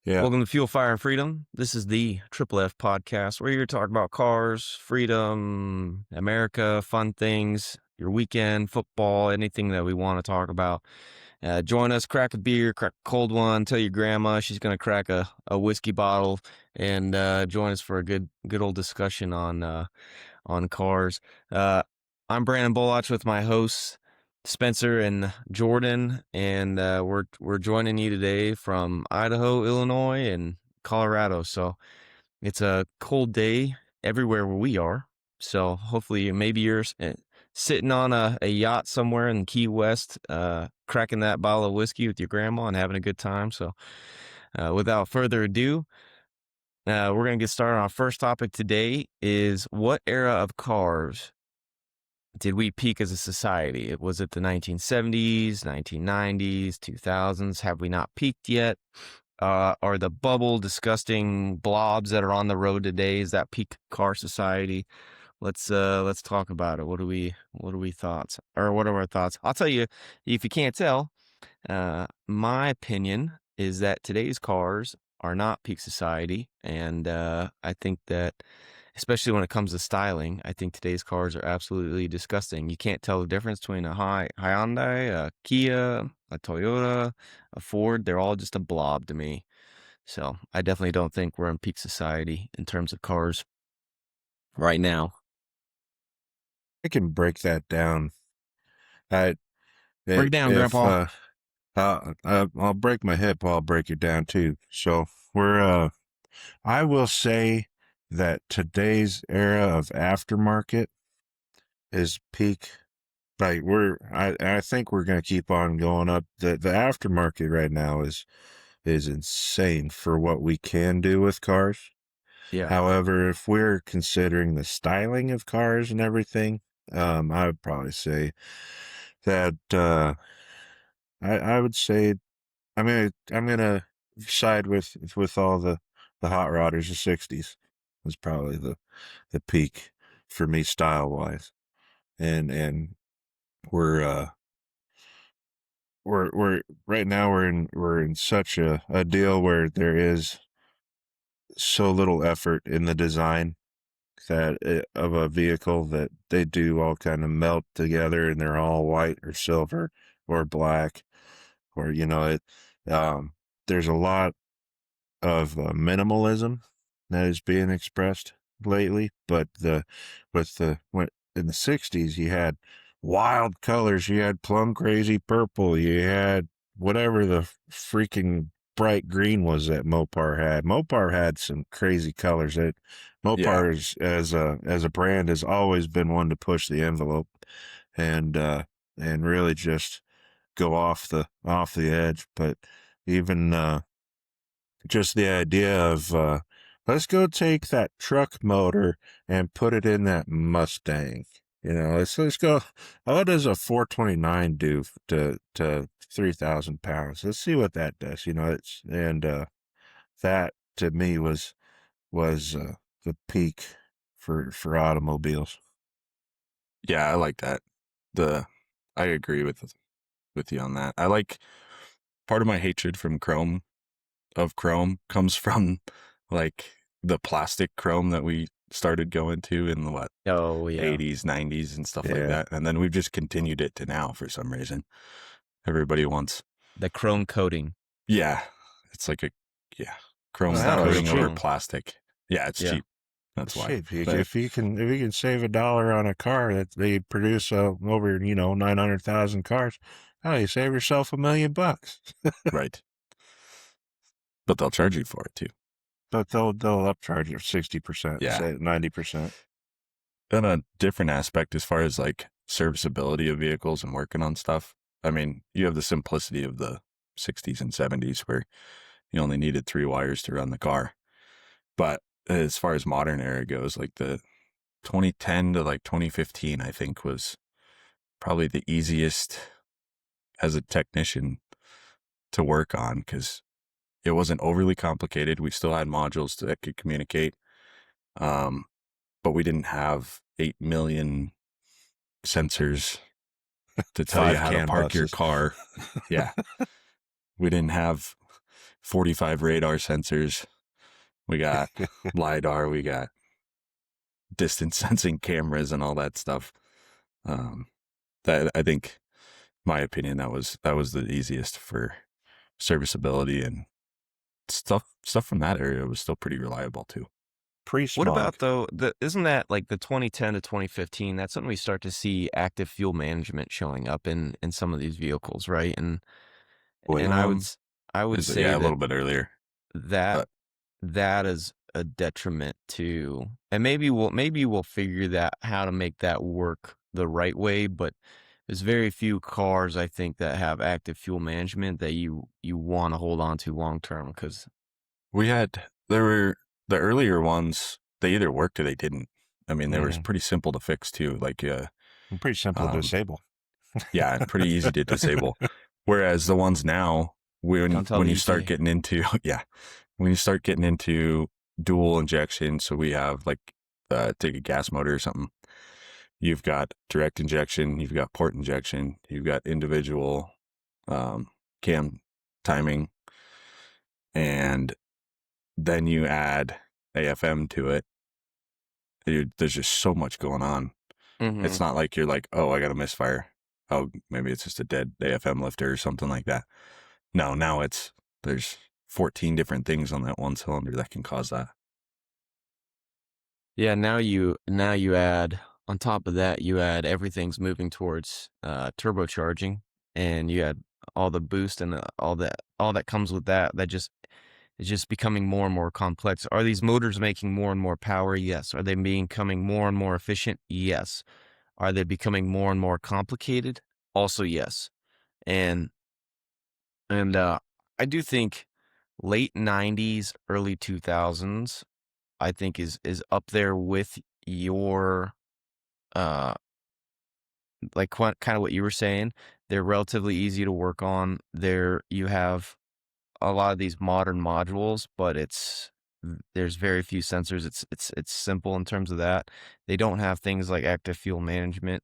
Yeah. Welcome to Fuel, Fire, and Freedom. This is the Triple F podcast. We're here to talk about cars, freedom, America, fun things, your weekend, football, anything that we want to talk about. Join us, crack a beer, crack a cold one, tell your grandma she's going to crack a whiskey bottle, and join us for a good old discussion on cars. I'm Brandon Bolach with my hosts, Spencer and Jordan, and we're joining you today from Idaho, Illinois, and Colorado. So it's a cold day everywhere where we are. So hopefully, maybe you're sitting on a yacht somewhere in Key West, cracking that bottle of whiskey with your grandma and having a good time. So without further ado, we're going to get started. Our first topic today is, what era of cars did we peak as a society? Was it the 1970s, 1990s, 2000s? Have we not peaked yet? Are the bubble, disgusting blobs that are on the road today, is that peak car society? Let's talk about it. What are we thoughts? Or what are our thoughts? I'll tell you, if you can't tell, my opinion is that today's cars are not peak society, and I think that, especially when it comes to styling, I think today's cars are absolutely disgusting. You can't tell the difference between a Hyundai, a Kia, a Toyota, a Ford. They're all just a blob to me. So I definitely don't think we're in peak society in terms of cars right now. I can break that down. Break it down, Grandpa. I'll break my hip, I'll break it down too. So I will say that today's era of aftermarket is peak. Like I think we're going to keep on going up. The aftermarket right now is insane for what we can do with cars. Yeah. However, if we're considering the styling of cars and everything, I would probably say that I would say I'm gonna side with all the hot rodders of '60s was probably the peak for me style wise, and we're we're right now we're in such a deal where there is so little effort in the design of a vehicle that they do all kind of melt together and they're all white or silver or black, or there's a lot of minimalism that is being expressed lately. But when in the '60s you had wild colors, you had plum crazy purple, you had whatever the freaking bright green was that Mopar had. Mopar had some crazy colors. Mopar as a brand has always been one to push the envelope and really just go off the edge. But even just the idea of let's go take that truck motor and put it in that Mustang. Let's go. What does a 429 do to 3,000 pounds? Let's see what that does. That to me was the peak for automobiles. Yeah, I like that. I agree with you on that. I like, part of my hatred from chrome comes from like the plastic chrome that we started going to in the 80s, 90s and stuff like that. And then we've just continued it to now for some reason. Everybody wants the chrome coating. Yeah. It's like chrome coating over plastic. Yeah, it's cheap. That's why. If you can save $1 on a car that they produce over 900,000 cars, you save yourself $1 million. Right. But they'll charge you for it too. But they'll upcharge you 60%, 90%. On a different aspect, as far as like serviceability of vehicles and working on stuff, I mean, you have the simplicity of the '60s and '70s where you only needed 3 wires to run the car. But as far as modern era goes, like the 2010 to like 2015, I think was probably the easiest as a technician to work on, because it wasn't overly complicated. We still had modules that could communicate, but we didn't have 8 million sensors to tell you how to park your car. Yeah. We didn't have 45 radar sensors. We got LiDAR. We got distance sensing cameras and all that stuff. That I think, my opinion, that was the easiest for serviceability, and stuff from that area was still pretty reliable too. What Pre-smog. about though isn't that like the 2010 to 2015? That's when we start to see active fuel management showing up in some of these vehicles, right? And I would say a that little bit earlier. that that is a detriment to, and maybe we'll figure that how to make that work the right way, but there's very few cars I think that have active fuel management that you want to hold on to long term, because There were the earlier ones, they either worked or they didn't. I mean, they were pretty simple to fix too. Like, Pretty simple to disable. yeah, pretty easy to disable. Whereas the ones now, when you start getting into, when you start getting into dual injection, so we have like, take a gas motor or something. You've got direct injection, you've got port injection, you've got individual cam timing, and then you add AFM to it. There's just so much going on. It's not like you're like, oh, I got a misfire. Oh, maybe it's just a dead AFM lifter or something like that. No, now there's 14 different things on that one cylinder that can cause that. Yeah, now you add, on top of that, you add everything's moving towards turbocharging, and you add all the boost and all that comes with that. That just is just becoming more and more complex. Are these motors making more and more power? Yes. Are they becoming more and more efficient? Yes. Are they becoming more and more complicated? Also, yes. And I do think late 90s, early 2000s, I think is up there with your like kind of what you were saying. They're relatively easy to work on. You have a lot of these modern modules, but there's very few sensors. It's simple in terms of that. They don't have things like active fuel management.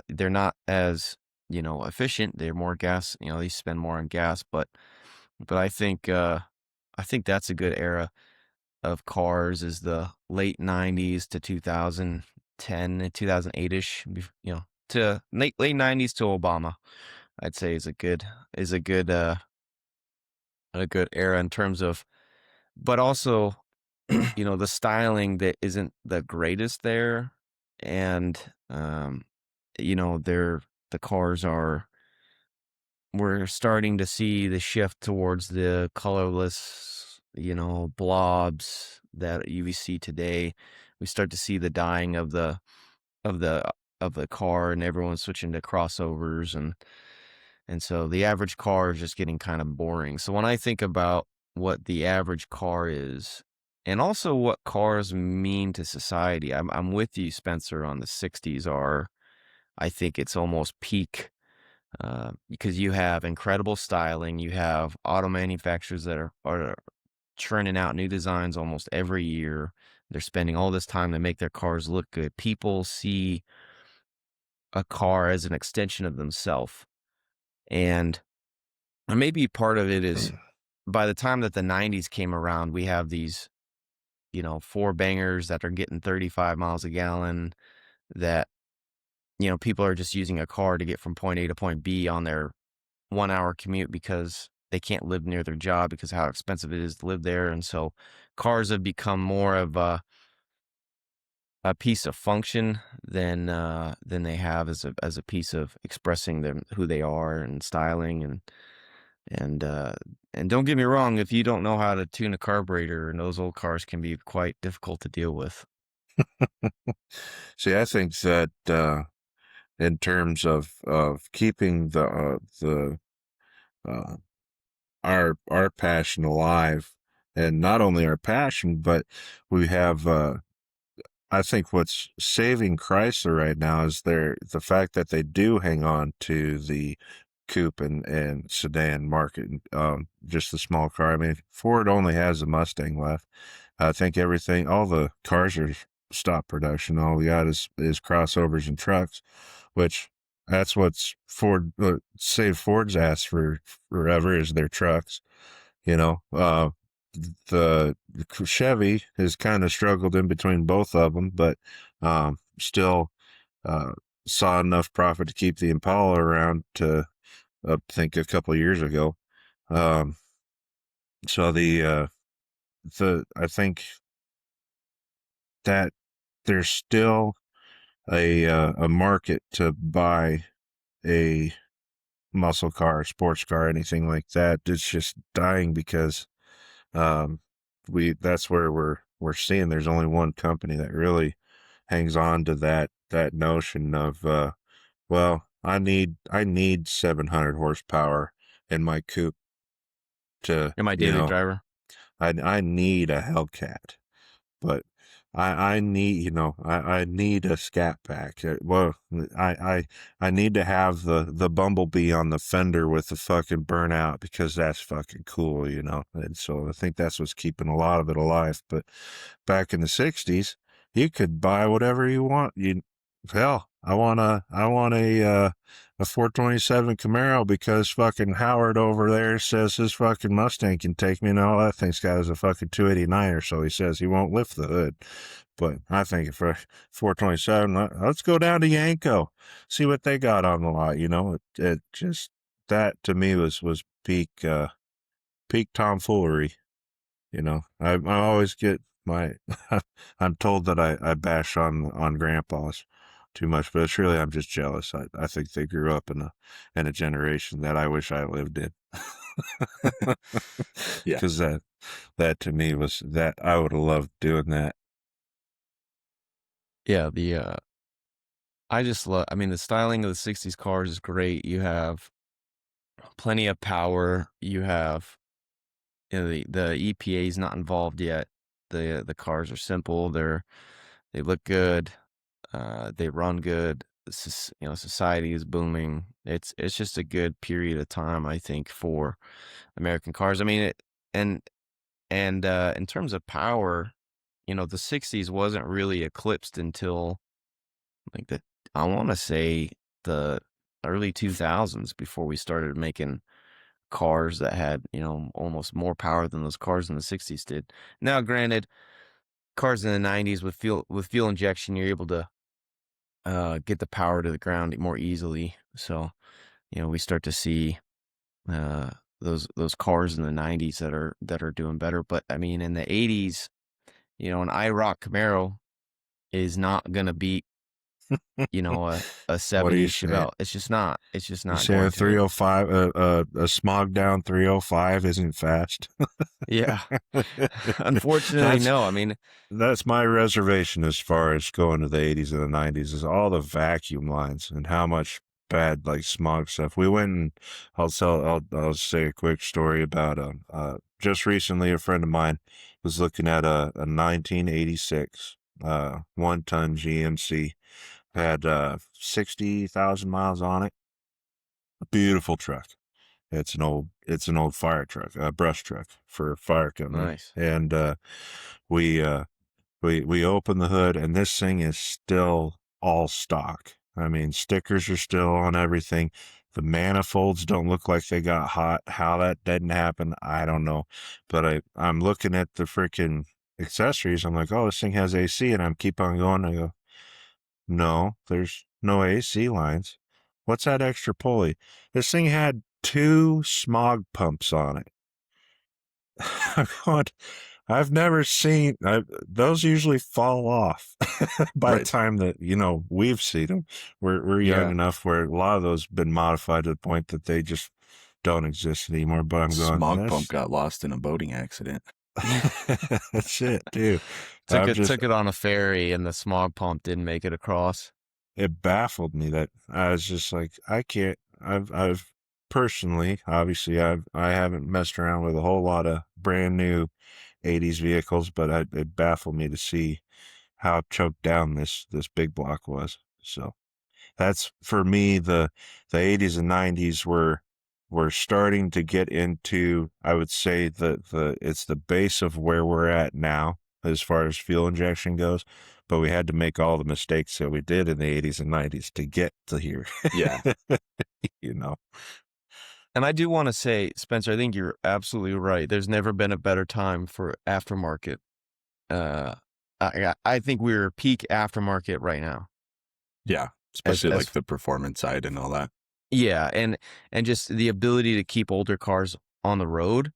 They're not as, efficient. They're more gas, they spend more on gas, but I think that's a good era of cars, is the late 90s to 2010 and 2008ish, to late 90s to Obama, I'd say is a good era in terms of, but also, the styling that isn't the greatest there. And, the cars we're starting to see the shift towards the colorless, blobs that you see today. We start to see the dying of the car, and everyone's switching to crossovers, and so the average car is just getting kind of boring. So when I think about what the average car is, and also what cars mean to society, I'm with you, Spencer, on the 60s are, I think it's almost peak, because you have incredible styling. You have auto manufacturers that are churning out new designs almost every year. They're spending all this time to make their cars look good. People see a car as an extension of themselves. And maybe part of it is, by the time that the 90s came around, we have these, four bangers that are getting 35 miles a gallon, that, people are just using a car to get from point A to point B on their 1 hour commute because they can't live near their job because of how expensive it is to live there. And so cars have become more of a piece of function than they have as a piece of expressing who they are and styling. And don't get me wrong, if you don't know how to tune a carburetor, and those old cars can be quite difficult to deal with. See, I think that in terms of keeping our passion alive, and not only our passion, but we have I think what's saving Chrysler right now is the fact that they do hang on to the coupe and sedan market, just the small car. I mean, Ford only has a Mustang left. I think all the cars are stopped production. All we got is crossovers and trucks, which that's what's saved Ford's ass for forever, is their trucks. You know, the Chevy has kind of struggled in between both of them, but still uh, saw enough profit to keep the Impala around to I think a couple of years ago. Um, so the I think that there's still a market to buy a muscle car, sports car, anything like that. It's just dying because um, we that's where we're seeing there's only one company that really hangs on to that notion of well, I need 700 horsepower in my coupe to, You're my you daily know, driver. I need a Hellcat, but I need, I need a Scat Pack. Well, I need to have the Bumblebee on the fender with the fucking burnout because that's fucking cool, And so I think that's what's keeping a lot of it alive. But back in the '60s, you could buy whatever you want. Hell, I want a 427 Camaro because fucking Howard over there says his fucking Mustang can take me, and all that thing's got is a fucking 289 or so. He says he won't lift the hood. But I think for 427, let's go down to Yanko, see what they got on the lot. It just, that to me was peak tomfoolery. I always get my, I'm told that I bash on grandpas too much, but it's really, I'm just jealous. I think they grew up in a generation that I wish I lived in. Yeah. Because that to me was that I would have loved doing that. Yeah, I just love. I mean, the styling of the '60s cars is great. You have plenty of power. You have, the EPA is not involved yet. The cars are simple. They look good. They run good. Society is booming. It's just a good period of time, I think, for American cars. I mean, and in terms of power, the '60s wasn't really eclipsed until like I want to say the early 2000s before we started making cars that had, almost more power than those cars in the '60s did. Now, granted, cars in the '90s with fuel injection, you're able to get the power to the ground more easily. So, we start to see uh, those cars in the '90s that are doing better. But I mean, in the '80s, an IROC Camaro is not gonna beat, a What are you '70s saying? Chevelle. It's just not. It's just You not saying a going to. 305, a smog down 305 isn't fast? Yeah. Unfortunately, That's no. I mean, that's my reservation as far as going to the '80s and the '90s is all the vacuum lines and how much bad like smog stuff. We went and I'll say a quick story about just recently a friend of mine was looking at a 1986 1-ton GMC, had 60,000 miles on it. A beautiful truck. It's an old fire truck, a brush truck for a fire company. nice. And we we open the hood and this thing is still all stock. I mean, stickers are still on everything. The manifolds don't look like they got hot. How that didn't happen, I don't know. But I'm looking at the freaking accessories. I'm like, oh, this thing has AC, and I'm keep on going. I go, no, there's no AC lines. What's that extra pulley? This thing had 2 smog pumps on it. I'm going, I've never seen those usually fall off by the Right. time that we've seen them. We're young Yeah. enough where a lot of those been modified to the point that they just don't exist anymore. But I'm going, Smog pump got lost in a boating accident. that's it, dude. Took it on a ferry, and the smog pump didn't make it across. It baffled me that I was just like, I can't. I've personally, obviously, I haven't messed around with a whole lot of brand new '80s vehicles, but it baffled me to see how choked down this big block was. So that's for me. The '80s and '90s were starting to get into, I would say, it's the base of where we're at now as far as fuel injection goes, but we had to make all the mistakes that we did in the '80s and '90s to get to here. Yeah. you know And I do want to say, Spencer, I think you're absolutely right. There's never been a better time for aftermarket. I think we're peak aftermarket right now. Yeah, As especially as like the performance side and all that. yeah, and just the ability to keep older cars on the road.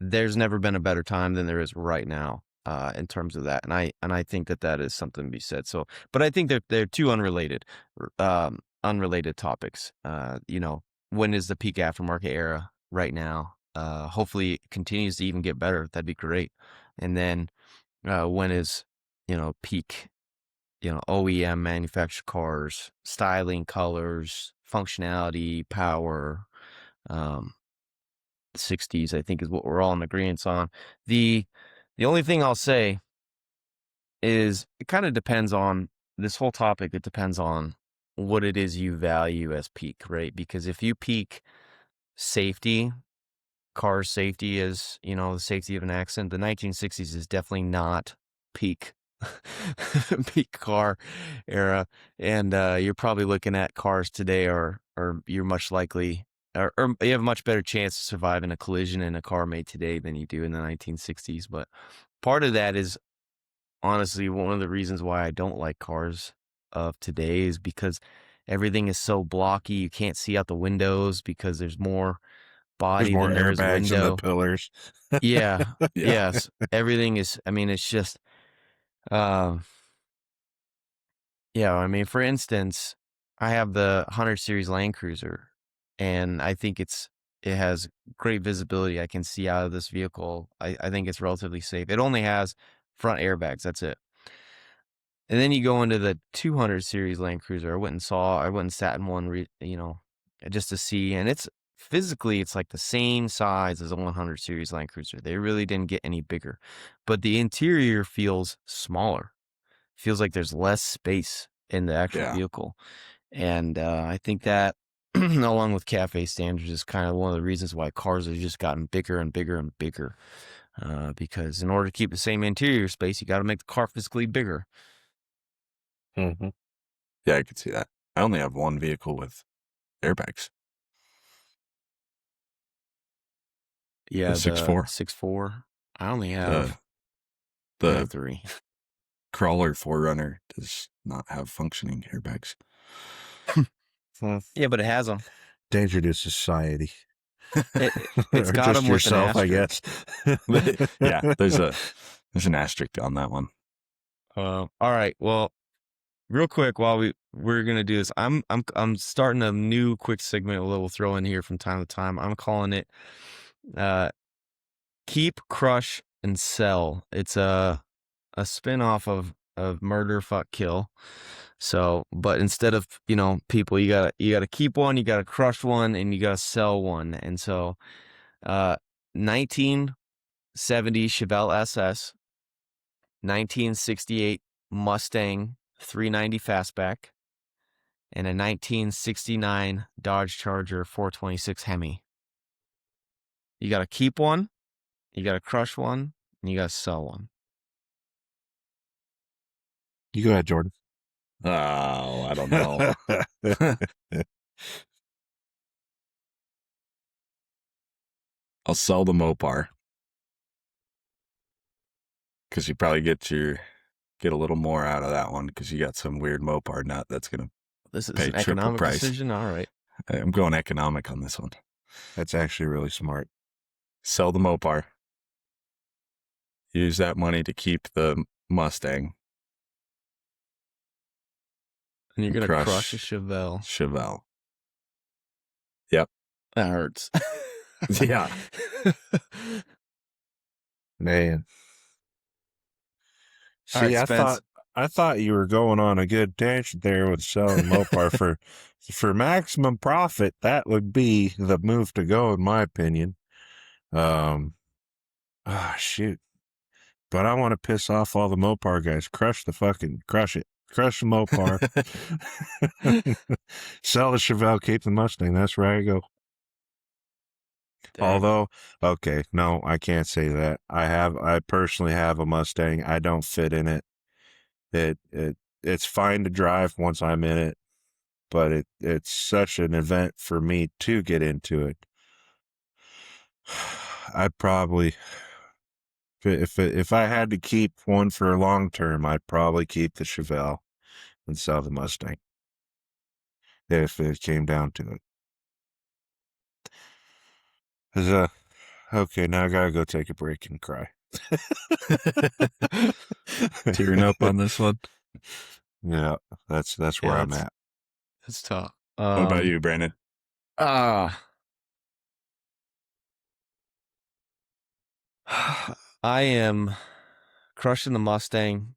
There's never been a better time than there is right now, in terms of that, and I think that is something to be said. So, but I think they're two unrelated topics. When is the peak aftermarket era right now? Hopefully, it continues to even get better. That'd be great. And then, when is peak? OEM manufactured cars, styling, colors, functionality, power. Um, 60s, I think, is what we're all in agreement on. The only thing I'll say is it kind of depends on this whole topic. It depends on what it is you value as peak, right? Because if you peak safety, car safety is, the safety of an accident, the 1960s is definitely not peak peak car era. And you're probably looking at cars today or you're much likely or you have a much better chance to survive in a collision in a car made today than you do in the 1960s. But part of that is honestly one of the reasons why I don't like cars of today is because everything is so blocky. You can't see out the windows because there's more There's body more than there is airbags in the window. pillars. Yeah. Yeah. Yes. Everything is, it's just, uh, yeah. I mean, for instance, I have the 100 Series Land Cruiser, and I think it has great visibility. I can see out of this vehicle. I think it's relatively safe. It only has front airbags. That's it. And then you go into the 200 Series Land Cruiser. I went and sat in one, just to see, and it's physically, it's like the same size as a 100 Series Land Cruiser. They really didn't get any bigger, but the interior feels smaller. Feels like there's less space in the actual Yeah. vehicle. And I think that, along with cafe standards, is kind of one of the reasons why cars have just gotten bigger and bigger and bigger. Because in order to keep the same interior space, you got to make the car physically bigger. Mm-hmm. Yeah, I could see that. I only have one vehicle with airbags. Yeah, The 6.4. 6.4. I only have The 3. Crawler 4Runner does not have functioning airbags. Yeah, but it has them. Danger to society. It's Or got just them with yourself, an I asterisk. guess. Yeah, there's an asterisk on that one. All right. Well, real quick, while we're gonna do this, I'm starting a new quick segment that we'll throw in here from time to time. I'm calling it Keep, Crush, and Sell. It's a spin-off of Murder, Fuck, Kill. So, but instead of, people, you gotta keep one, you gotta crush one, and you gotta sell one. And so 1970 Chevelle SS, 1968 Mustang 390 Fastback, and a 1969 Dodge Charger 426 Hemi. You gotta keep one, you gotta crush one, and you gotta sell one. You go ahead, Jordan. Oh, I don't know. I'll sell the Mopar because you probably get a little more out of that one because you got some weird Mopar nut that's gonna This is pay an triple economic price. decision. All right. I'm going economic on this one. That's actually really smart. Sell the Mopar. Use that money to keep the Mustang. And you're gonna Crush crush a Chevelle. Chevelle. Yep. That hurts. Yeah. Man. All See, right, Spence. I thought you were going on a good tangent there with selling Mopar for maximum profit. That would be the move to go, in my opinion. Shoot. But I want to piss off all the Mopar guys. Crush it. Crush the Mopar. Sell the Chevelle, keep the Mustang. That's where I go. Dang. Although, okay, no, I can't say that. I personally have a Mustang. I don't fit in it. It's fine to drive once I'm in it, but it's such an event for me to get into it I'd probably if I had to keep one for a long term, I'd probably keep the Chevelle and sell the Mustang if it came down to it. 'Cause, okay, now I gotta go take a break and cry. Tearing up on this one. Yeah, that's where Yeah, I'm at. it's tough. What about you, Brandon? I am crushing the Mustang.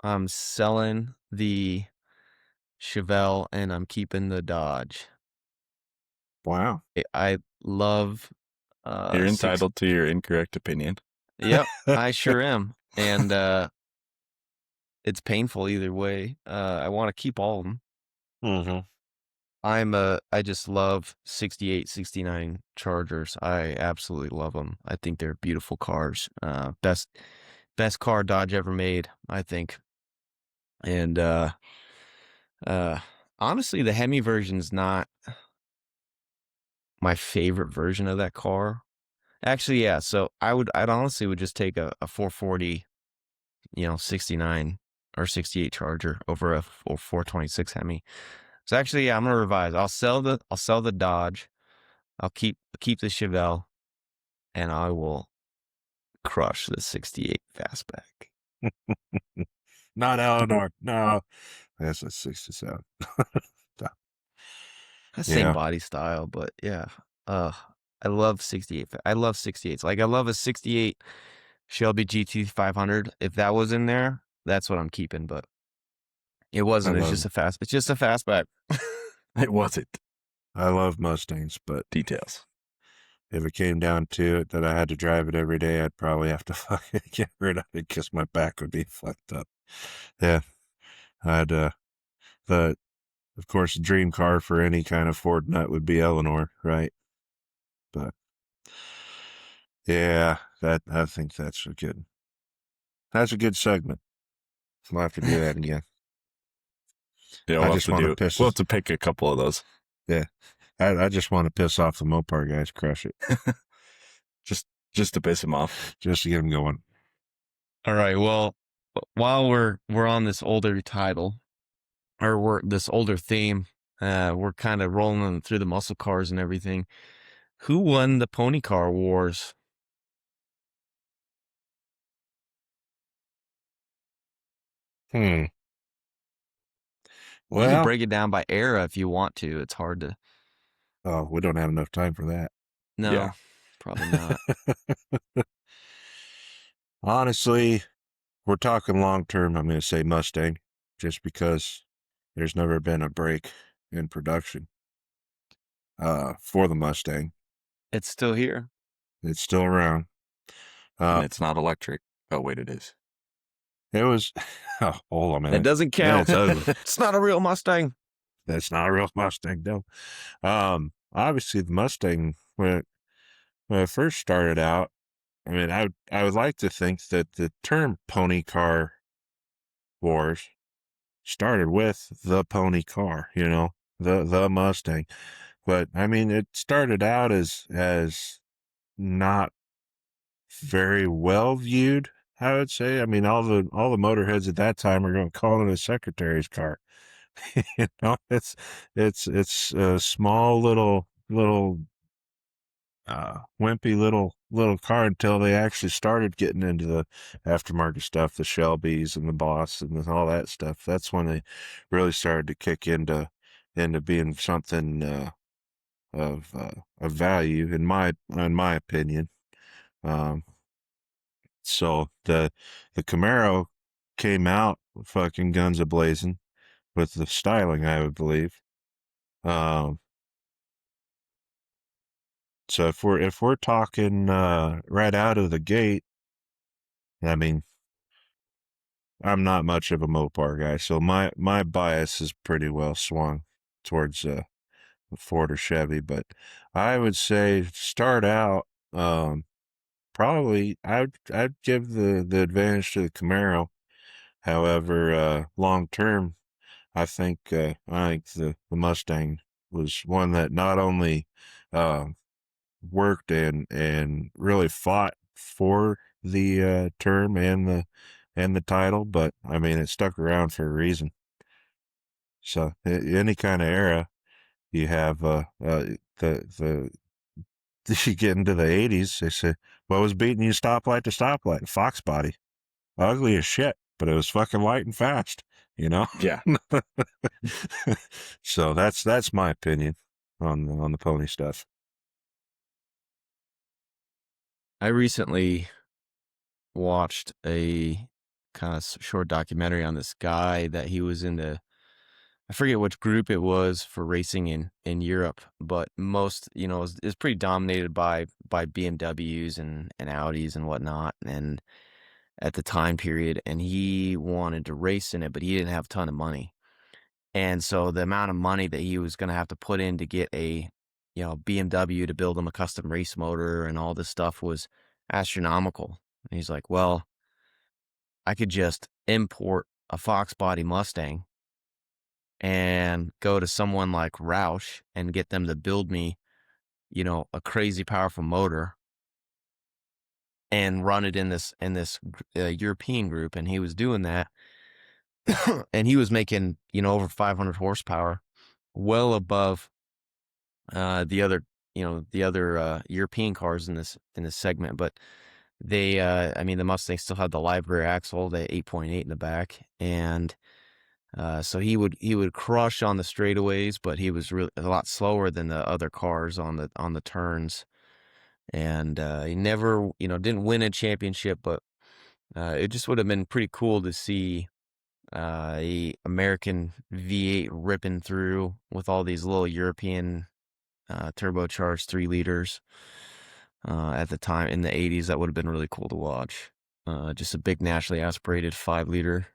I'm selling the Chevelle and I'm keeping the Dodge. Wow. I love You're six. entitled to your incorrect opinion. Yep, I sure am. And it's painful either way. I want to keep all of them. Mm-hmm. I just love 68, 69 Chargers. I absolutely love them. I think they're beautiful cars. Best car Dodge ever made, I think. And honestly, the Hemi version's not my favorite version of that car. Actually, yeah. So I'd honestly would just take a 440, 69 or 68 Charger over a 426 Hemi. So actually, yeah, I'm gonna revise. I'll sell the Dodge. I'll keep the Chevelle, and I will crush the 68 Fastback. Not Eleanor. No. That's a 67. Same Yeah. body style, but yeah. I love 68. I love 68s. Like I love a 68 Shelby GT 500. If that was in there, that's what I'm keeping. But it wasn't. It's just a fastback. It wasn't. I love Mustangs, but Details. if it came down to it that I had to drive it every day, I'd probably have to fucking get rid of it because my back would be fucked up. Yeah. But of course, the dream car for any kind of Ford nut would be Eleanor, right? But yeah, I think that's a good segment. We'll have to do that again. Yeah, I just want to piss. We'll have to pick a couple of those. Yeah, I just want to piss off the Mopar guys. Crush it. just to piss them off. Just to get them going. All right. Well, while we're on this older title, or we're this older theme, we're kind of rolling through the muscle cars and everything. Who won the pony car wars? Well, You can break it down by era if you want to. It's hard to. Oh, we don't have enough time for that. No, Yeah. probably not. Honestly, we're talking long term. I'm going to say Mustang, just because there's never been a break in production for the Mustang. It's still here. It's still around. And it's not electric. Oh, wait, it is. It was. Oh, hold on a minute. It doesn't count. Yeah, it's ugly. It's not a real Mustang. That's not a real Mustang, no. Obviously, the Mustang when it first started out, I mean, I would like to think that the term pony car wars started with the pony car, the Mustang. But I mean, it started out as not very well viewed, I would say. I mean, all the motorheads at that time are going to call it a secretary's car. It's a small little wimpy little car until they actually started getting into the aftermarket stuff, the Shelbys and the Boss and all that stuff. That's when they really started to kick into being something of value in my opinion. So the Camaro came out fucking guns a blazing with the styling, I would believe. So if we're talking right out of the gate, I mean, I'm not much of a Mopar guy, so my bias is pretty well swung towards Ford or Chevy. But I would say start out, probably I'd give the advantage to the Camaro. However, long term, I think the Mustang was one that not only worked and really fought for the term and the title, but I mean it stuck around for a reason. So any kind of era, you have the you get into the 80s, they say, what was beating you stoplight to stoplight? Fox body. Ugly as shit, but it was fucking light and fast, you know? Yeah. So that's my opinion on the pony stuff. I recently watched a kind of short documentary on this guy that he was in I forget which group it was for racing in Europe, but most, is pretty dominated by BMWs and Audis and whatnot, and at the time period, and he wanted to race in it, but he didn't have a ton of money. And so the amount of money that he was going to have to put in to get a, BMW to build him a custom race motor and all this stuff was astronomical. And he's like, well, I could just import a Fox body Mustang and go to someone like Roush and get them to build me, a crazy powerful motor and run it in this European group. And he was doing that. And he was making, over 500 horsepower, well above the other European cars in this segment. But they, the Mustang still had the live rear axle, the 8.8 in the back, and so he would crush on the straightaways, but he was really a lot slower than the other cars on the turns, and he never didn't win a championship, but it just would have been pretty cool to see a American V8 ripping through with all these little European turbocharged 3 liters at the time in the 80s. That would have been really cool to watch. Just a big naturally aspirated 5 liter,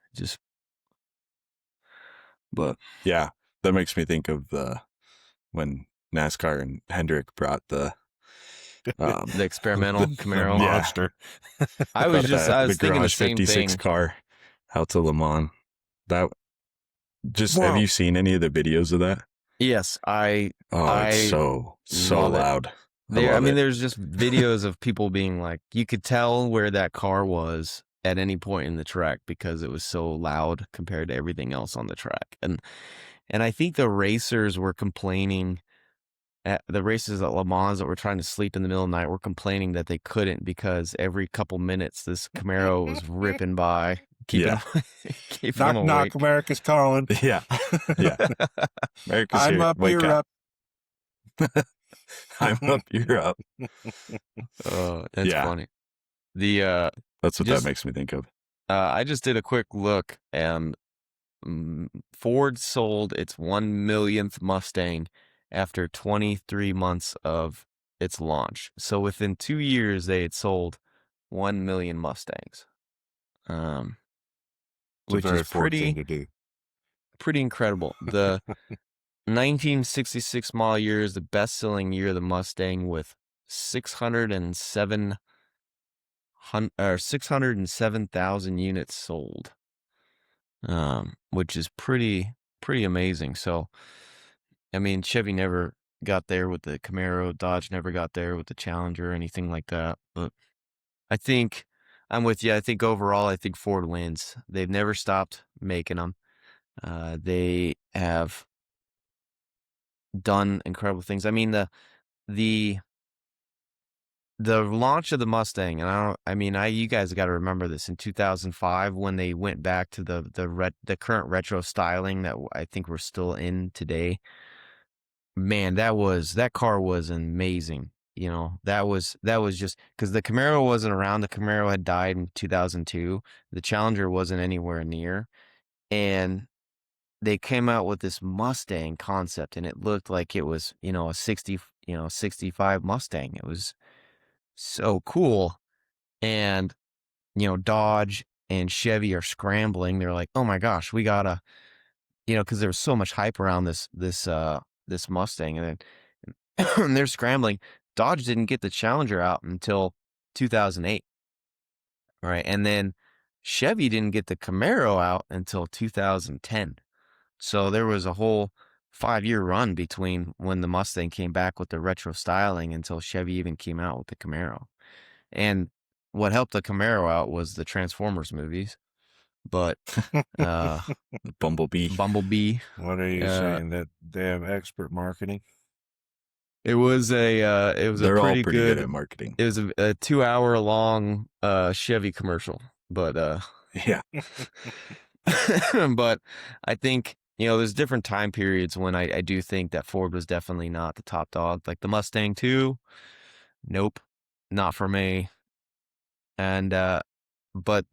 but Yeah, that makes me think of when NASCAR and Hendrick brought the the experimental Camaro monster. I was thinking the Garage same 56 thing. car out to Le Mans. Have you seen any of the videos of that? Yes, it's so loud. There's just videos of people being like, you could tell where that car was at any point in the track because it was so loud compared to everything else on the track. And I think the racers were complaining at the races at Le Mans that were trying to sleep in the middle of the night were complaining that they couldn't because every couple minutes this Camaro was ripping by. Keeping knock, them knock, America's calling. Yeah. America's I'm here. up, Wake you're up. I'm up, you're up. Oh, that's funny. That's what that makes me think of. I just did a quick look, and Ford sold its 1 millionth Mustang after 23 months of its launch. So within 2 years, they had sold 1 million Mustangs, which is pretty incredible. The 1966 model year is the best-selling year of the Mustang with 607,000 units sold, which is pretty amazing. So, Chevy never got there with the Camaro, Dodge never got there with the Challenger or anything like that. But I think I'm with you. I think overall, I think Ford wins. They've never stopped making them. They have done incredible things. The launch of the Mustang, and you guys got to remember this in 2005 when they went back to the current retro styling that I think we're still in today. Man, that car was amazing. That was just because the Camaro wasn't around. The Camaro had died in 2002. The Challenger wasn't anywhere near, and they came out with this Mustang concept, and it looked like it was a 65 Mustang. It was so cool. And Dodge and Chevy are scrambling. They're like, oh my gosh, we gotta, because there was so much hype around this Mustang, and then they're scrambling. Dodge didn't get the Challenger out until 2008, right? And then Chevy didn't get the Camaro out until 2010. So there was a whole 5-year run between when the Mustang came back with the retro styling until Chevy even came out with the Camaro. And what helped the Camaro out was the Transformers movies. But Bumblebee. What are you saying? That they have expert marketing? It was They're all pretty pretty good good. at marketing. It was a 2-hour long Chevy commercial, but Yeah. but I think, there's different time periods when I do think that Ford was definitely not the top dog. Like the Mustang 2, nope, not for me. And but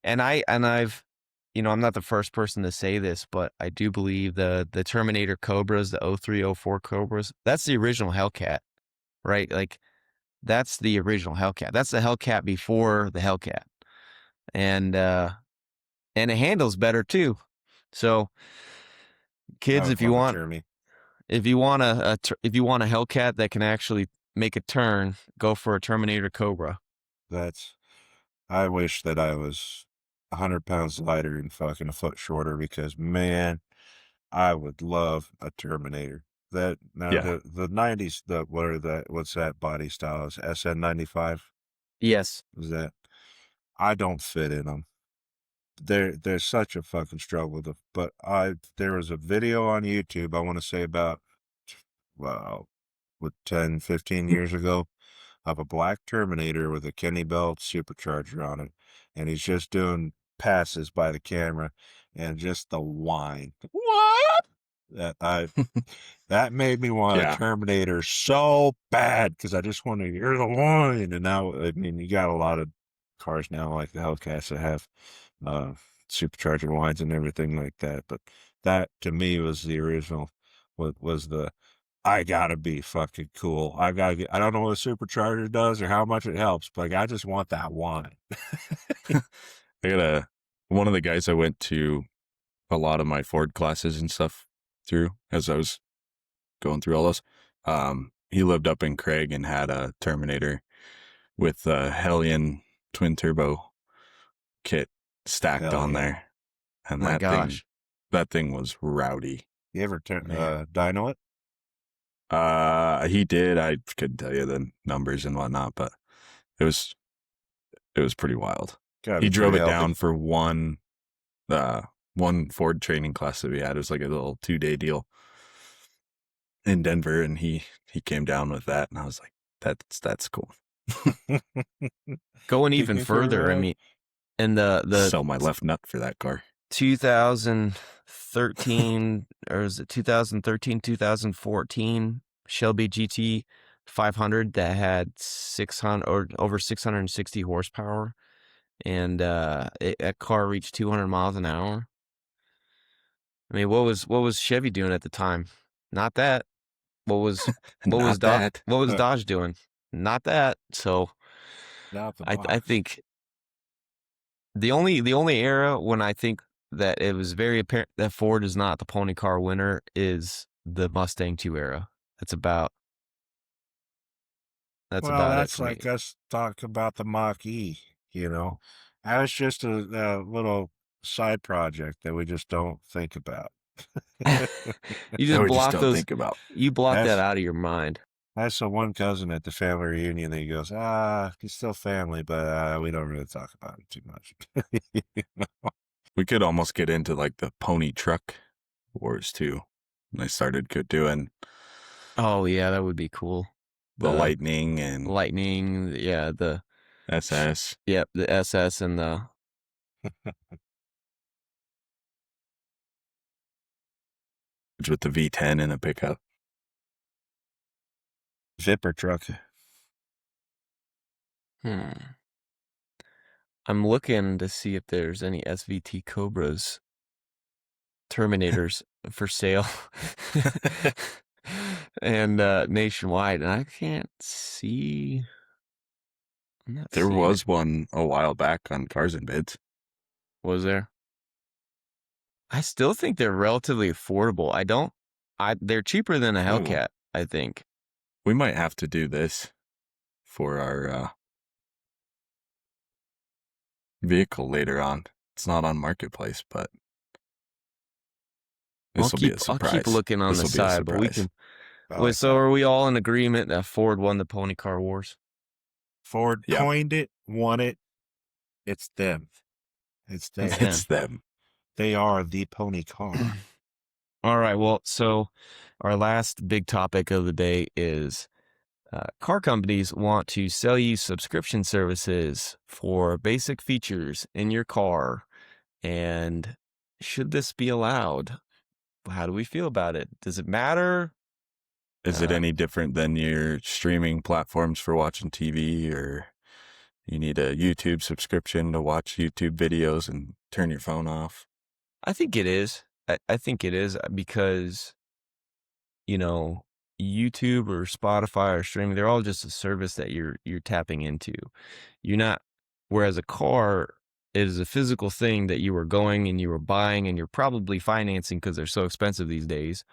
I've, I'm not the first person to say this, but I do believe the Terminator Cobras, the 0304 Cobras, that's the original Hellcat, right? Like that's the original Hellcat. That's the Hellcat before the Hellcat. And it handles better too. So kids, if you want a Hellcat that can actually make a turn, go for a Terminator Cobra. I wish that I was 100 pounds lighter and fucking a foot shorter, because man, I would love a Terminator. The 90s, what's that body style? Is SN95? Yes. Is that? I don't fit in them. They're such a fucking struggle. But there was a video on YouTube, I want to say about, well, 10, 15 years ago, of a black Terminator with a Kenny Belt supercharger on it, and he's just doing passes by the camera, and just the whine. What? That made me want a Terminator so bad, because I just want to hear the whine. And now, I mean, you got a lot of cars now like the Hellcats that have supercharger whines and everything like that. But that to me was the original. Was the I gotta be fucking cool. I don't know what a supercharger does or how much it helps, but I just want that whine. I got one of the guys I went to a lot of my Ford classes and stuff through as I was going through all those. He lived up in Craig and had a Terminator with a Hellion twin turbo kit stacked on there. And that thing was rowdy. You ever dyno it? He did. I couldn't tell you the numbers and whatnot, but it was pretty wild. He drove it down for one Ford training class that we had. It was like a little 2-day deal in Denver, and he came down with that, and I was like, that's cool. Going even further, I mean, and the sell my left nut for that car. 2013 or is it 2013, 2014 Shelby GT 500 that had 600 or over 660 horsepower, and that car reached 200 miles an hour. I mean, what was Chevy doing at the time? Not that. What was Dodge doing? Not that. So I think the only era when I think that it was very apparent that Ford is not the pony car winner is the Mustang 2 era. That's about it. That's like us talk about the Mach-E, That was just a little side project that we just don't think about. You just block those. You block that out of your mind. I had one cousin at the family reunion that he goes, he's still family, but we don't really talk about it too much. We could almost get into like the pony truck wars too. And I started doing. Oh yeah, that would be cool. The Lightning, yeah, the SS. Yep, the SS and the. With the V10 in a pickup. Zipper truck. I'm looking to see if there's any SVT Cobras Terminators for sale and nationwide, and I can't see. There was one a while back on Cars and Bids. Was there? I still think they're relatively affordable. They're cheaper than a Hellcat, I think. We might have to do this for our vehicle later on. It's not on Marketplace, but This will be a I'll keep surprise. looking on This the will be a side, but we surprise. can. I like So that. are we all in agreement that Ford won the pony car wars? Ford Yeah. coined it, won it. It's them. It's them. It's them. It's them. They are the pony car. All right. Well, so our last big topic of the day is car companies want to sell you subscription services for basic features in your car. And should this be allowed? How do we feel about it? Does it matter? Is it any different than your streaming platforms for watching TV, or you need a YouTube subscription to watch YouTube videos and turn your phone off? I think it is. I think it is because, you know, YouTube or Spotify or streaming, they're all just a service that you're tapping into. You're not, whereas a car is a physical thing that you were going and you were buying and you're probably financing because they're so expensive these days.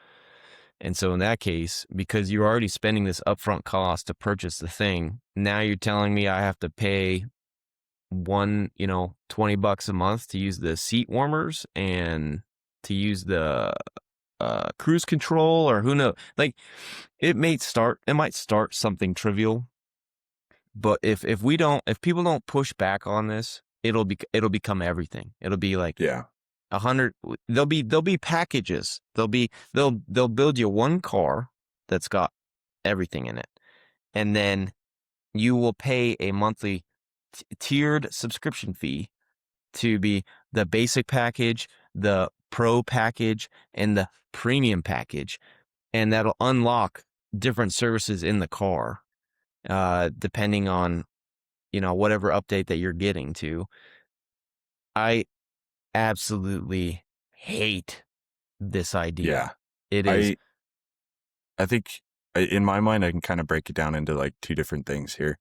And so in that case, because you're already spending this upfront cost to purchase the thing, now you're telling me I have to pay $20 a month to use the seat warmers and to use the cruise control, or who knows? Like, it might start something trivial, but if people don't push back on this, it'll become everything. It'll be like Yeah. 100. There'll be packages. They'll build you one car that's got everything in it, and then you will pay a monthly tiered subscription fee to be the basic package, the pro package, and the premium package, and that'll unlock different services in the car, depending on whatever update that you're getting to. I absolutely hate this idea. Yeah. It is. I think in my mind, I can kind of break it down into like two different things here.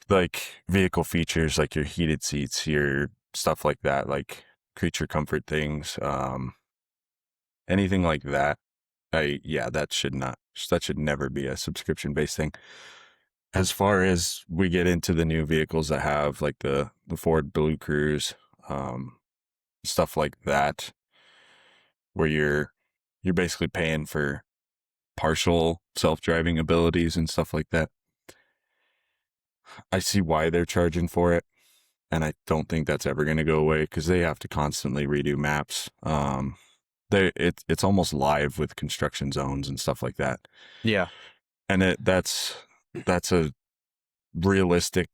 Like vehicle features, like your heated seats, your stuff like that, like creature comfort things, anything like that. That should never be a subscription based thing. As far as we get into the new vehicles that have like the Ford Blue Cruise, stuff like that, where you're basically paying for partial self-driving abilities and stuff like that. I see why they're charging for it, and I don't think that's ever going to go away because they have to constantly redo maps. It's almost live with construction zones and stuff like that. Yeah. And that's a realistic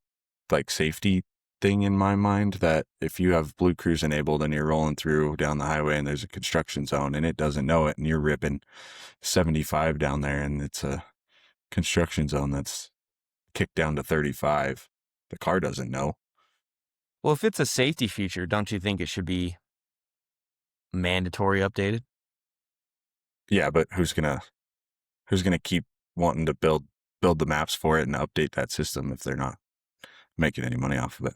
like safety thing in my mind, that if you have Blue Cruise enabled and you're rolling through down the highway and there's a construction zone and it doesn't know it and you're ripping 75 down there and it's a construction zone that's kicked down to 35, the car doesn't know. Well, if it's a safety feature, don't you think it should be mandatory updated? Yeah, but who's gonna keep wanting to build the maps for it and update that system if they're not making any money off of it?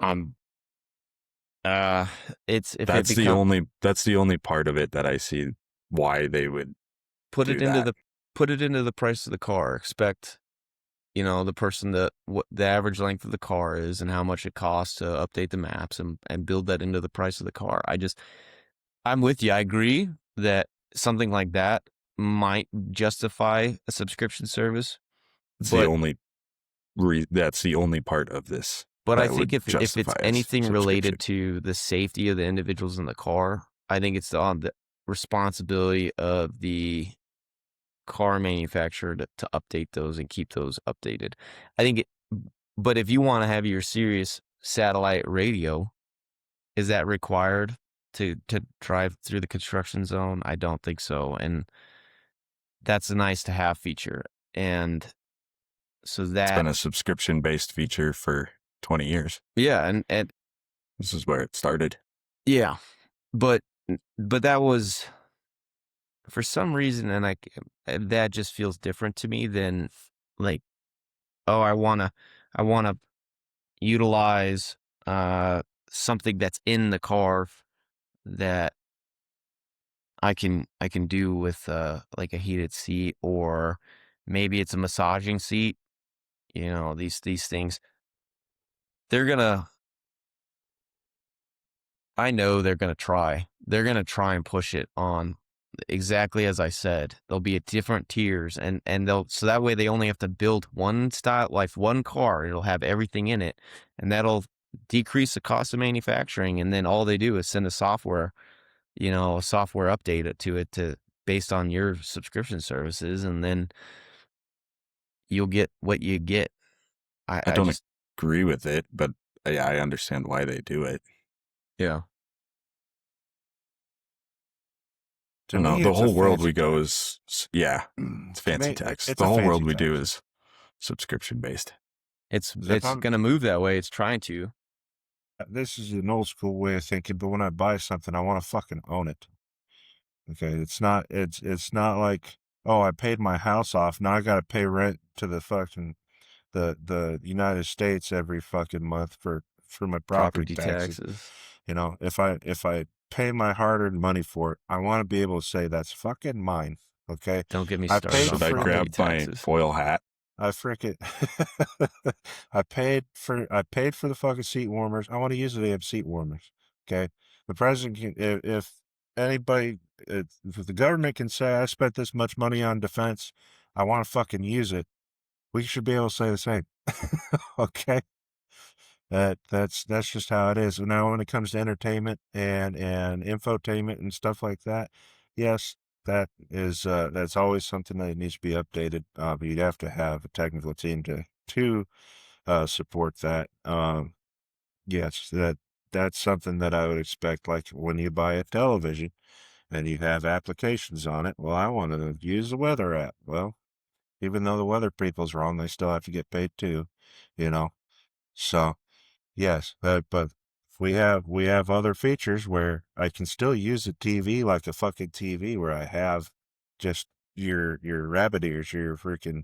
That's the only part of it that I see why they would put do it into that. the price of the car. Expect, the person what the average length of the car is and how much it costs to update the maps and build that into the price of the car. I'm with you. I agree that something like that might justify a subscription service. It's But- the only that's the only part of this. But that I think would if it's justify a anything related subscription. to the safety of the individuals in the car, I think it's on the responsibility of the car manufacturer to update those and keep those updated. But if you want to have your Sirius satellite radio, is that required to drive through the construction zone? I don't think so. And that's a nice to have feature. And so It's that, been a subscription based feature for 20 years. yeah. And This is where it started. yeah, but that was for some reason, and that just feels different to me than like, oh, I wanna utilize something that's in the car that I can do with like a heated seat, or maybe it's a massaging seat. These things. I know they're gonna try. They're gonna try and push it on exactly as I said. There'll be at different tiers, and so that way they only have to build one style, like one car. It'll have everything in it, and that'll decrease the cost of manufacturing. And then all they do is send a software update to it based on your subscription services, and then you'll get what you get. I I don't just agree with it, but I understand why they do it. yeah. To No, me, the it's a whole world fancy we go tax. is it's To fancy me, tax. it's The a whole world fancy we do tax. is subscription based. It's 'Cause if I'm going to move that way. It's trying to. this is an old school way of thinking, but when I buy something, I want to fucking own it. Okay, it's not like, oh, I paid my house off, now I got to pay rent to the fucking the United States every fucking month for my property taxes. You know, if I pay my hard-earned money for it, I want to be able to say that's fucking mine. Okay, Don't get me I started paid on Should I for property grab my taxes. foil hat? I freaking I paid for the fucking seat warmers. I want to use the damn seat warmers. Okay, the president can, if anybody, if the government can say I spent this much money on defense, I want to fucking use it. We should be able to say the same. Okay, that's just how it is. Now, when it comes to entertainment and infotainment and stuff like that, yes, that is that's always something that needs to be updated. But you'd have to have a technical team to support that. Yes, that's something that I would expect. Like when you buy a television and you have applications on it. Well, I want to use the weather app. Well, even though the weather people's wrong, they still have to get paid too. You know, so. Yes, but we have other features where I can still use the TV like a fucking TV, where I have just your rabbit ears, your freaking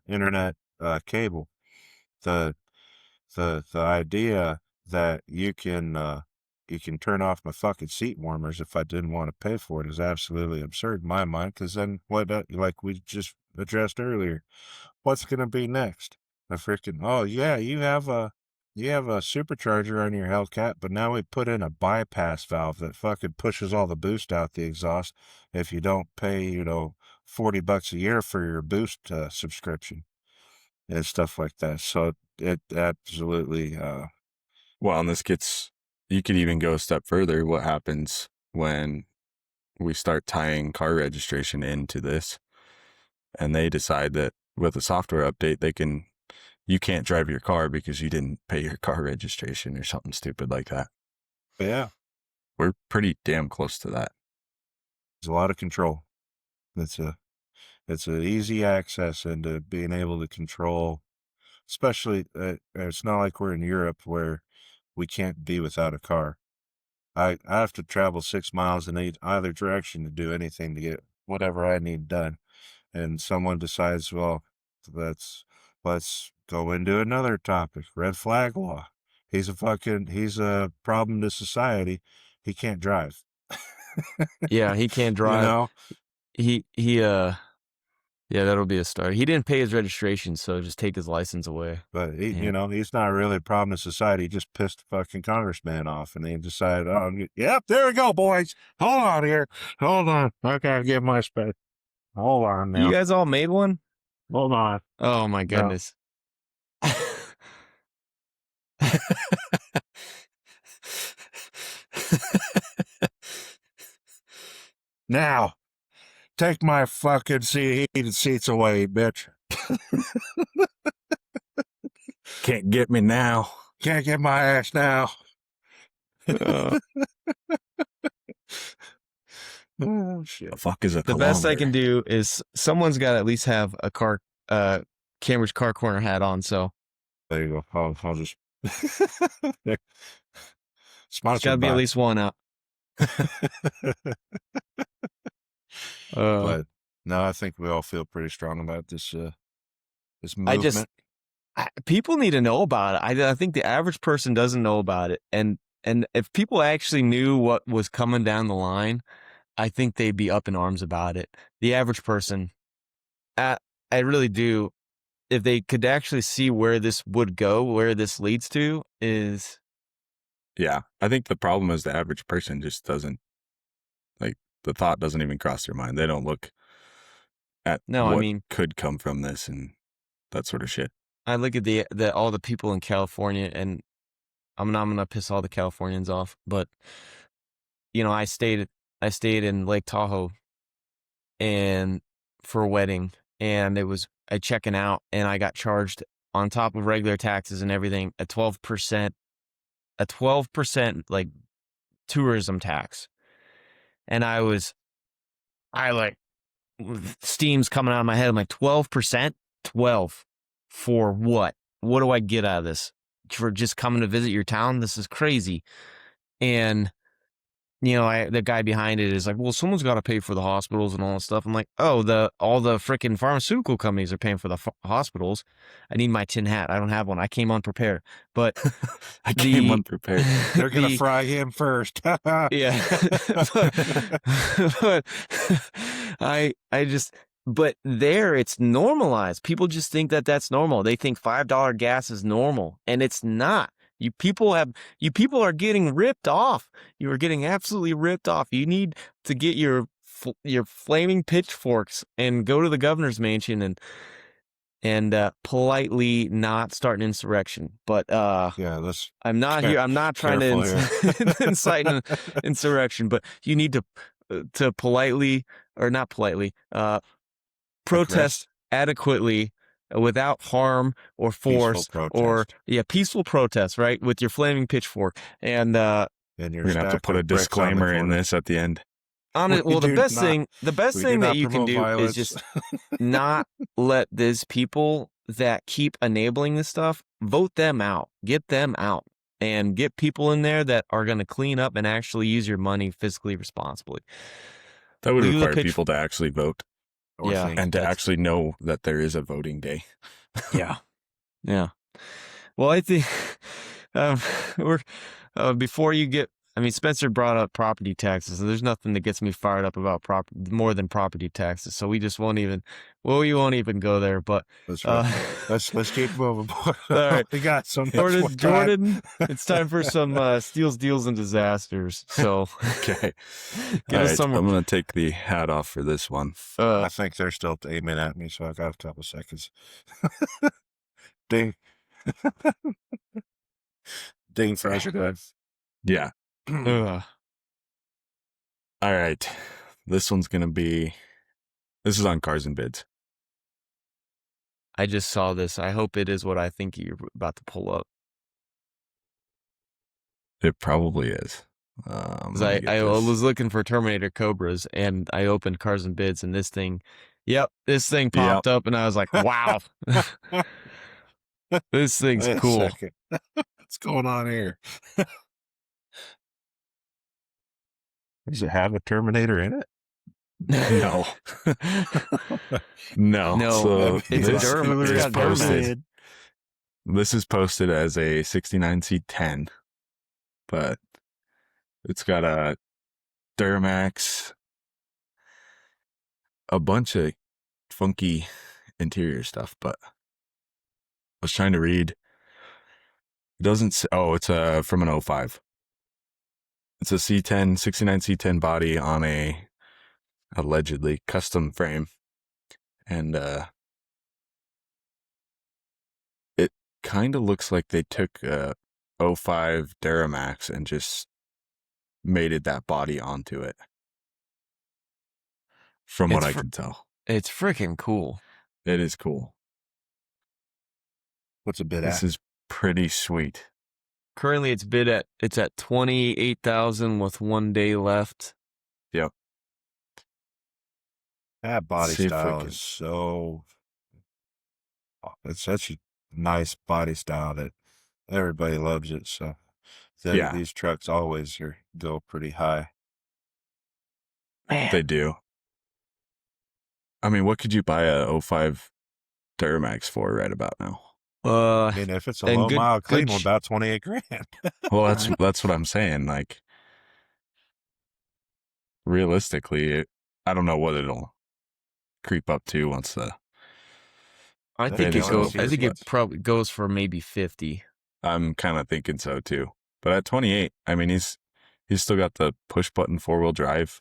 internet cable. The the idea that you can turn off my fucking seat warmers if I didn't want to pay for it is absolutely absurd in my mind. Because then what? Like we just addressed earlier, what's gonna be next? A freaking, oh yeah, you have a supercharger on your Hellcat, but now we put in a bypass valve that fucking pushes all the boost out the exhaust if you don't pay, $40 a year for your boost subscription and stuff like that. So it absolutely Well, and you could even go a step further. What happens when we start tying car registration into this and they decide that with a software update, you can't drive your car because you didn't pay your car registration or something stupid like that. yeah, We're pretty damn close to that. there's a lot of control. It's an easy access into being able to control, especially it's not like we're in Europe where we can't be without a car. I have to travel 6 miles in either direction to do anything to get whatever I need done. And someone decides, well, let's go into another topic. Red flag law. He's a problem to society. He can't drive. Yeah, he can't You drive. know, Yeah, that'll be a start. He didn't pay his registration, so just take his license away. but Yeah. he's not really a problem to society. He just pissed the fucking congressman off, and they decided, oh, yep, there we go, boys. Hold on here. Hold on. I gotta get my space. Hold on now. You guys all made one? Hold on. Oh my No. goodness. Now, take my fucking heated seats away, bitch. Can't get me now. Can't get my ass now. Uh, Oh, shit. The fuck is a the best I kilometer? can do is someone's got to at least have a Cambridge Car Corner hat on, so There you go. I'll just. there's Sponsored got to be by. at least one out. But no, I think we all feel pretty strong about this movement. People need to know about it. I think the average person doesn't know about it, and if people actually knew what was coming down the line, I think they'd be up in arms about it. The average person, I really do. If they could actually see where this would go, where this leads to, is Yeah, I think the problem is the average person just doesn't the thought doesn't even cross their mind. They don't look at No, what I mean, could come from this and that sort of shit. I look at the all the people in California, and I'm gonna piss all the Californians off, but I stayed in Lake Tahoe and for a wedding, and it was a checking out, and I got charged on top of regular taxes and everything a 12% like tourism tax, and I like steam's coming out of my head. I'm like 12%, 12 for what? What do I get out of this for just coming to visit your town? This is crazy, and the guy behind it is like, well, someone's got to pay for the hospitals and all that stuff. I'm like, oh, all the freaking pharmaceutical companies are paying for the hospitals. I need my tin hat. I don't have one. I came unprepared. But I came unprepared. They're going to fry him first. Yeah. but but there it's normalized. People just think that that's normal. They think $5 gas is normal, and it's not. You people are getting ripped off. You are getting absolutely ripped off. You need to get your flaming pitchforks and go to the governor's mansion and politely not start an insurrection. But yeah, I'm not here. I'm not trying to incite an insurrection. But you need to politely, or not politely, protest adequately, without harm or force, or peaceful protest, right? With your flaming pitchfork, and we're gonna have to put a disclaimer in this at the end. The best thing that you can do is just not let these people that keep enabling this stuff, vote them out, get them out, and get people in there that are going to clean up and actually use your money fiscally responsibly. That would require people to actually vote. Yeah, and to actually know that there is a voting day. Yeah. Well, I think before you get, Spencer brought up property taxes, and there's nothing that gets me fired up about more than property taxes. So we won't even go there. But let's keep moving. All right, we got some. Jordan, it's time for some steals, deals, and disasters. So okay, I'm gonna take the hat off for this one. I think they're still aiming at me, so I got a couple seconds. Ding, ding, fresh good. Yeah. All right, this is on Cars and Bids. I just saw this. I hope it is what I think you're about to pull up. It probably is. I was looking for Terminator Cobras, and I opened Cars and Bids, and this thing popped up, and I was like, wow. This thing's cool. What's going on here? Does it have a Terminator in it? No. No. So it's a Duramax. This is posted as a 69C10, but it's got a Duramax, a bunch of funky interior stuff, but I was trying to read. It doesn't say, it's from an 05. It's a 69 C10 body on a allegedly custom frame. And it kind of looks like they took a 05 Duramax and just mated that body onto it. From what I can tell. It's freaking cool. It is cool. What's a bid at? This is pretty sweet. Currently it's at 28,000 with 1 day left. Yep. That body style is it's such a nice body style that everybody loves it. So these trucks always go pretty high. Man. They do. What could you buy a 05 Duramax for right about now? If it's a low mile clean one, about $28,000. Well, that's what I'm saying. Like, realistically, I don't know what it'll creep up to once the. I think it probably goes for maybe 50. I'm kind of thinking so too. But at 28, he's still got the push button 4-wheel drive.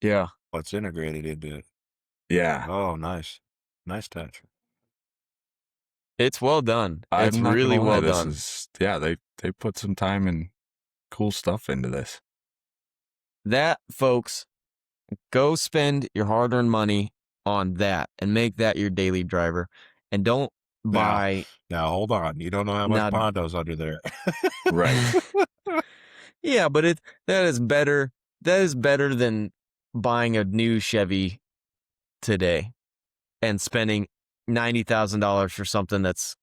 Yeah. What's integrated into it. Yeah. Oh, nice. Nice touch. It's well done. It's I'm not really gonna lie, well this done. is they put some time and cool stuff into this. That, folks, go spend your hard-earned money on that and make that your daily driver. And don't buy Now hold on. You don't know how much now Pondo's under there. Right. Yeah, but that is better. That is better than buying a new Chevy today and spending $90,000 for something that's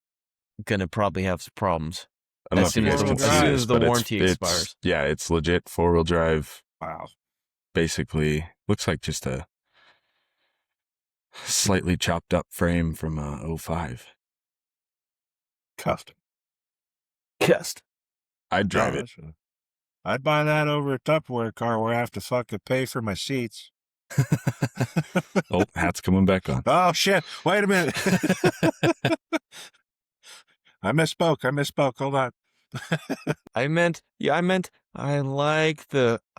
gonna probably have some problems I don't know as if you soon as guys Four-wheel can as see soon drive. this, as the but warranty expires. yeah, it's legit 4-wheel drive. Wow. Basically, looks like just a slightly chopped up frame from a 05. Custom. I'd drive No, it. I'd buy that over a Tupperware car where I have to fucking pay for my seats. Oh, hat's coming back on. Oh, shit. Wait a minute. I misspoke. Hold on. I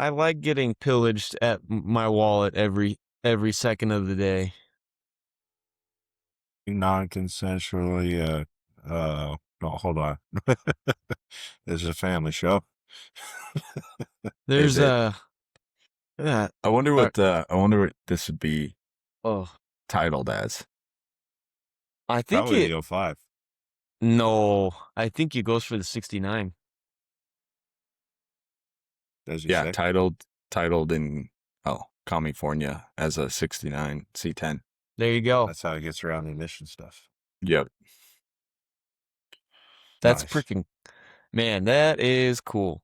like getting pillaged at my wallet every second of the day. Non-consensually, no, hold on. This is a family show. There's Is it? yeah, I wonder what this would be oh, titled as. I think Probably the 05. no, I think it goes for the 69. Does he Yeah, say? titled in California as a 69 C10. There you go. That's how he gets around the emission stuff. Yep. That's Nice. freaking, man, that is cool.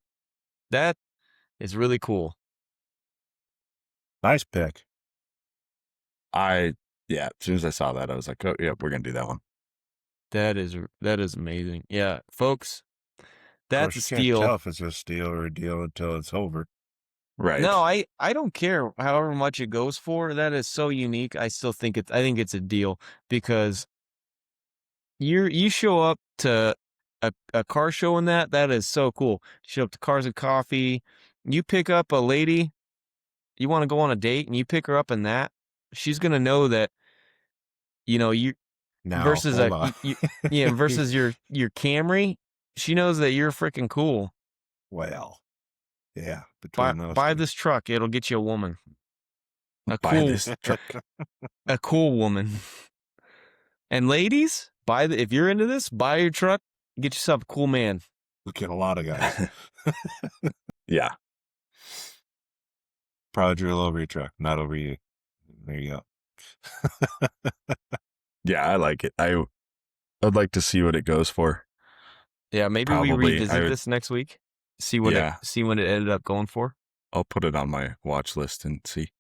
That is really cool. Nice pick. As soon as I saw that, I was like, oh, yeah, we're going to do that one. That is amazing. Yeah, folks, that's a Of course, you can't tell steal. if it's a steal or a deal until it's over. Right. No, I don't care however much it goes for. That is so unique. I think it's a deal because you show up to a car show in that is so cool. Show up to Cars and Coffee. You pick up a lady, you want to go on a date, and you pick her up in that. She's gonna know that you Now, versus hold on. versus your Camry. She knows that you're freaking cool. Well, yeah, between those Buy two. this truck; it'll get you a woman, Buy this truck. a cool woman. And ladies, if you're into this, buy your truck, get yourself a cool man. Look at a lot of guys. Yeah. Probably drill over your truck, not over you. There you go. Yeah, I like it. I'd like to see what it goes for. Yeah, maybe we Probably, revisit this next week. See what Yeah. it ended up going for. I'll put it on my watch list and see.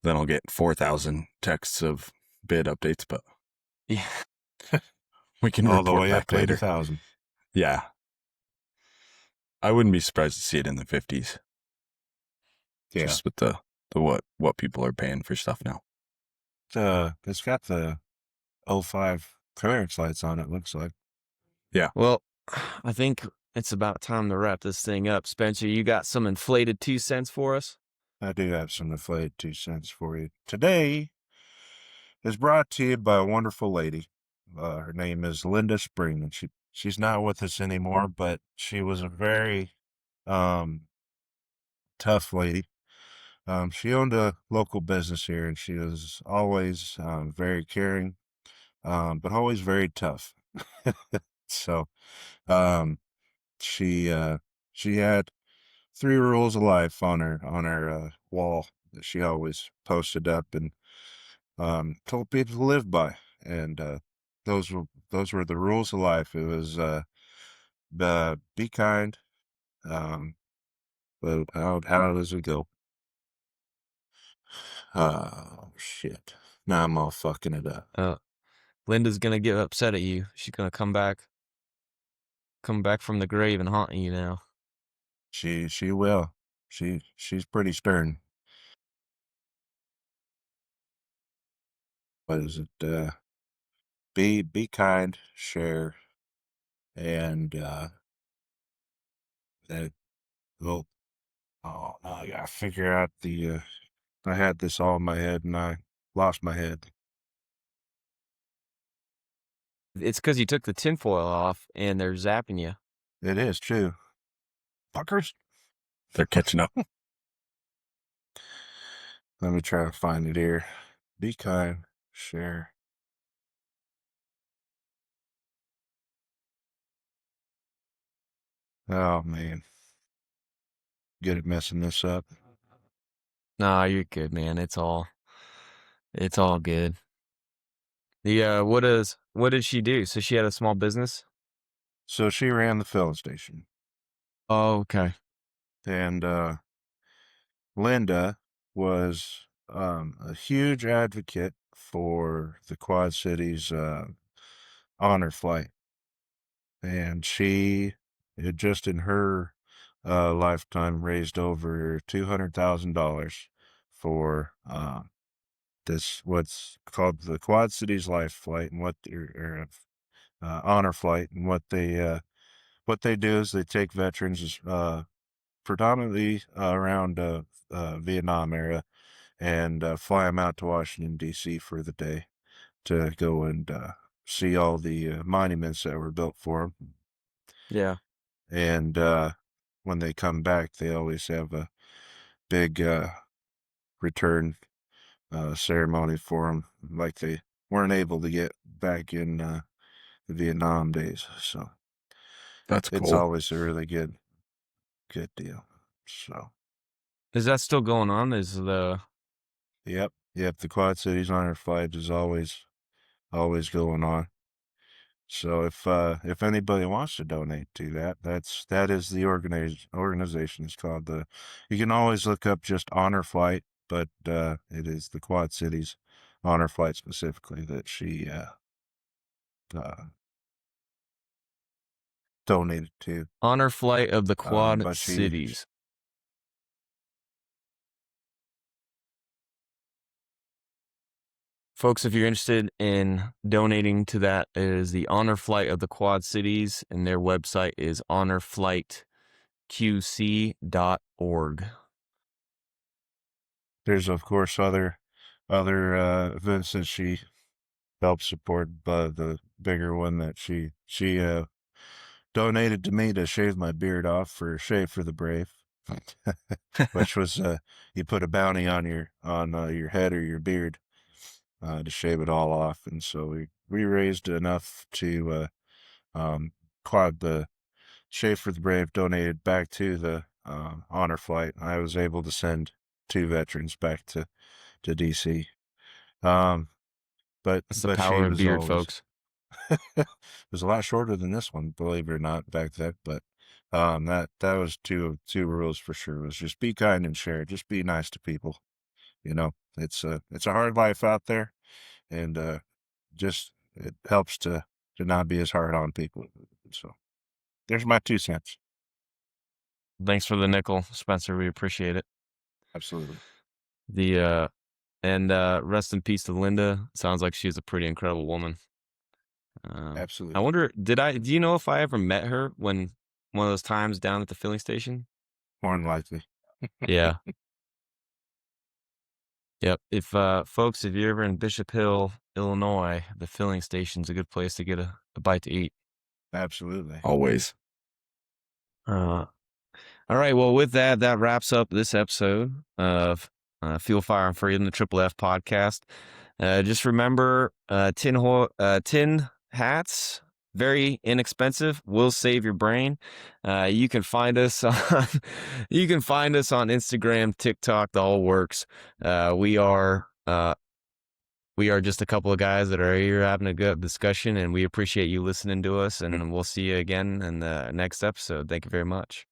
Then I'll get 4,000 texts of bid updates, but Yeah. we can All the report way up back to later. 80,000. Yeah. I wouldn't be surprised to see it in the 50s. Yeah. Just with the what people are paying for stuff now. It's got the 05 clearance lights on it, looks like. Yeah. Well, I think it's about time to wrap this thing up. Spencer, you got some inflated 2 cents for us? I do have some inflated 2 cents for you. Today is brought to you by a wonderful lady. Her name is Linda Spring, and she's not with us anymore, but she was a very tough lady. She owned a local business here, and she was always very caring, but always very tough. So she had 3 rules of life on her wall that she always posted up and told people to live by, and those were the rules of life. It was be kind. But how does it go? Oh shit! Now I'm all fucking it up. Linda's gonna get upset at you. She's gonna come back from the grave and haunt you now. She will. She's pretty stern. What is it? Be kind, share, and that well, Oh no, I gotta figure out the. I had this all in my head and I lost my head. It's because you took the tinfoil off and they're zapping you. It is true. Fuckers. They're catching up. Let me try to find it here. Be kind. Share. Oh man. Good at messing this up. Nah, you're good, man. It's all good. The what did she do? So she had a small business? So she ran the filling station. Oh, okay. And Linda was a huge advocate for the Quad Cities honor flight. And she had just in her lifetime raised over $200,000 for this what's called the Quad Cities Life Flight, and honor flight, and what they do is they take veterans predominantly around Vietnam era and fly them out to Washington D.C. for the day to go and see all the monuments that were built for them. Yeah. And when they come back, they always have a big return ceremony for them, like they weren't able to get back in the Vietnam days. So That's it's cool. always a really good deal. So Is that still going on? yep, the Quad Cities Honor Flight is always going on. So if anybody wants to donate to that, that is the organization. It's called the. You can always look up just Honor Flight, but it is the Quad Cities Honor Flight specifically that she donated to. Honor Flight of the Quad but Cities. Folks, if you're interested in donating to that, it is the Honor Flight of the Quad Cities, and their website is honorflightqc.org. There's of course other events that she helped support, but the bigger one that she donated to me to shave my beard off for Shave for the Brave, which was you put a bounty on your head or your beard to shave it all off, and so we raised enough to the Shave for the Brave donated back to the honor flight. I was able to send 2 veterans back to DC. But That's the power of beard, folks. It was a lot shorter than this one, believe it or not, back then. But that was two rules for sure. It was just be kind and share. Just be nice to people. You know, it's a hard life out there, and just it helps to not be as hard on people. So there's my 2 cents. Thanks for the nickel, Spencer. We appreciate it. Absolutely. And rest in peace to Linda. Sounds like she's a pretty incredible woman. Absolutely. I wonder, do you know if I ever met her when one of those times down at the filling station? More than likely. Yeah. Yep. If folks, if you're ever in Bishop Hill, Illinois, the filling station's a good place to get a bite to eat. Absolutely. Always. All right. Well, with that wraps up this episode of Fuel, Fire, and Freedom, the Triple F podcast. Just remember, tin hats, very inexpensive, will save your brain. You can find us on Instagram, TikTok, the whole works. We are just a couple of guys that are here having a good discussion, and we appreciate you listening to us, and we'll see you again in the next episode. Thank you very much.